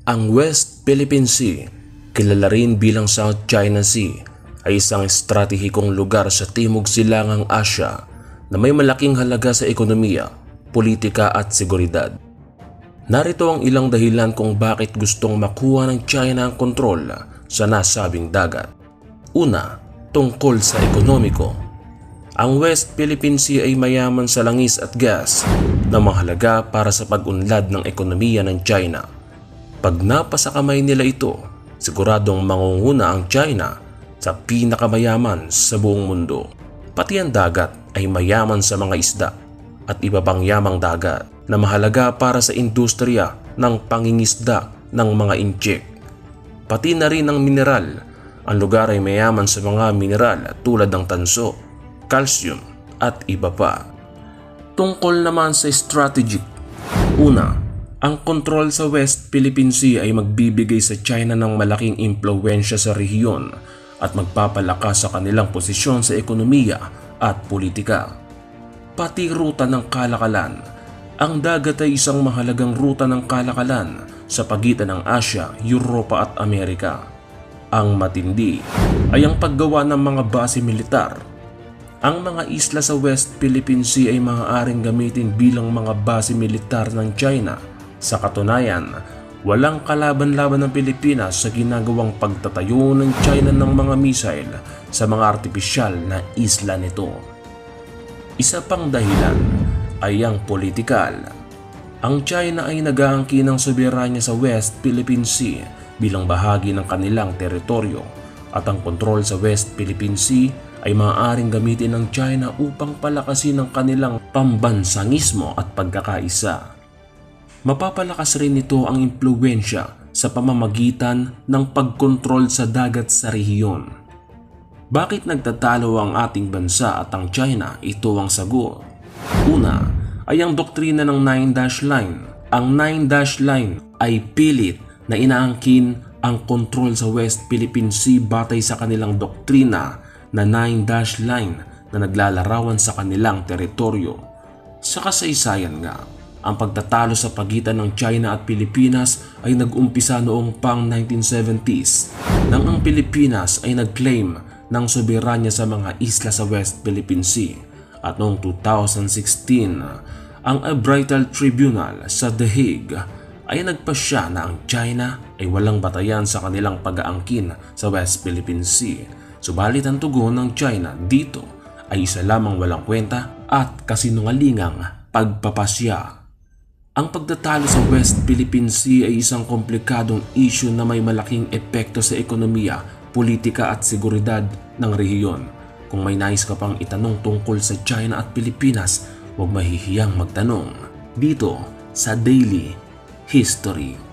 Ang West Philippine Sea, kilala rin bilang South China Sea, ay isang estratehikong lugar sa Timog Silangang Asya na may malaking halaga sa ekonomiya, politika at seguridad. Narito ang ilang dahilan kung bakit gustong makuha ng China ang kontrol sa nasabing dagat. Una, tungkol sa ekonomiko. Ang West Philippine Sea ay mayaman sa langis at gas na mahalaga para sa pag-unlad ng ekonomiya ng China. Pag napasa kamay nila ito, siguradong mangunguna ang China sa pinakamayaman sa buong mundo. Pati ang dagat ay mayaman sa mga isda at iba pang yamang dagat na mahalaga para sa industriya ng pangingisda ng mga inchik. Pati na rin ang mineral. Ang lugar ay mayaman sa mga mineral tulad ng tanso, calcium at iba pa. Tungkol naman sa strategic. Una, ang kontrol sa West Philippine Sea ay magbibigay sa China ng malaking impluwensya sa rehiyon at magpapalakas sa kanilang posisyon sa ekonomiya at politika. Pati ruta ng kalakalan. Ang dagat ay isang mahalagang ruta ng kalakalan sa pagitan ng Asya, Europa at Amerika. Ang matindi ay ang paggawa ng mga base militar. Ang mga isla sa West Philippine Sea ay maaaring gamitin bilang mga base militar ng China. Sa katunayan, walang kalaban-laban ng Pilipinas sa ginagawang pagtatayo ng China ng mga missile sa mga artipisyal na isla nito. Isa pang dahilan ay ang politikal. Ang China ay nag-aangkin ng soberanya sa West Philippine Sea bilang bahagi ng kanilang teritoryo at ang kontrol sa West Philippine Sea ay maaaring gamitin ng China upang palakasin ang kanilang pambansangismo at pagkakaisa. Mapapalakas rin nito ang impluwensya sa pamamagitan ng pagkontrol sa dagat sa rehiyon. Bakit nagtatalo ang ating bansa at ang China? Ito ang sagot. Una ay ang doktrina ng Nine Dash Line. Ang Nine Dash Line ay pilit na inaangkin ang kontrol sa West Philippine Sea batay sa kanilang doktrina na Nine Dash Line na naglalarawan sa kanilang teritoryo. Sa kasaysayan nga, ang pagtatalo sa pagitan ng China at Pilipinas ay nag-umpisa noong pang 1970s nang ang Pilipinas ay nag-claim ng soberanya sa mga isla sa West Philippine Sea at noong 2016 ang Arbitral Tribunal sa The Hague ay nagpasya na ang China ay walang batayan sa kanilang pag-aangkin sa West Philippine Sea. Subalit ang tugon ng China dito ay isa lamang walang kwenta at kasinungalingang pagpapasya. Ang pagtatalo sa West Philippine Sea ay isang komplikadong issue na may malaking epekto sa ekonomiya, politika at seguridad ng rehiyon. Kung may nais ka pang itanong tungkol sa China at Pilipinas, huwag mahihiyang magtanong dito sa Daily History.